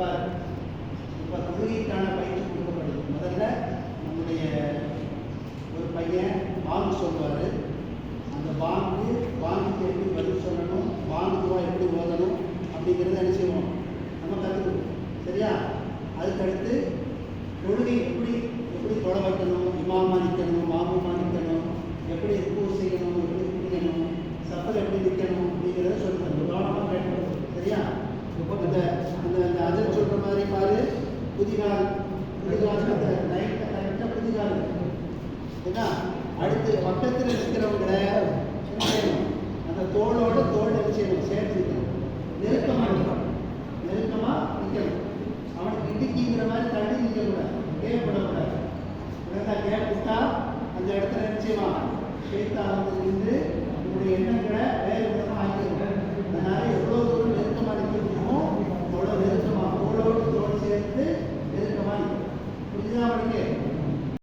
பாரு, இப்போ தொழுகைக்கான பயிற்சி கொடுக்கப்படுது. முதல்ல நம்முடைய ஒரு பையன் வாங்க சொல்லுவார். அந்த வாங்குக்கு எப்படி பதில் சொல்லணும், வாங்குவா எப்படி ஓதணும் அப்படிங்கிறத என்ன செய்வோம், நம்ம கற்றுக்கணும். சரியா? அதுக்கடுத்து தொழுகை எப்படி எப்படி தொட வைக்கணும், இமாமா நிற்கணும், மாமூமா நிற்கணும், எப்படி ருக்கு செய்யணும், எப்படி குடிக்கணும், சஃபர் எப்படி நிற்கணும் அப்படிங்கிறத சொல்லணும். கவனமாக கேட்கணும். சரியா? அந்த அந்த அந்த அஜர் சொல்கிற மாதிரி பாரு, புதிகால் நைட்டை கரெக்டாக புதிகால். ஏன்னா அடுத்து பக்கத்தில் இருக்கிறவங்கள என்ன செய்யணும், அந்த தோளோட தோல் செய்யணும், சேர்த்துக்கணும். நெருக்கமாக நிற்கணும். அவனுக்கு இடுக்கிங்கிற மாதிரி தள்ளி நிற்கக்கூடாது, கேட்கப்படக்கூடாது. கேட்பட்டா அந்த இடத்துல என்ன செய்வான், ஷைத்தான் வந்து நின்று உங்களுடைய எண்ணங்களை வேறு விதமாக ஆக்கி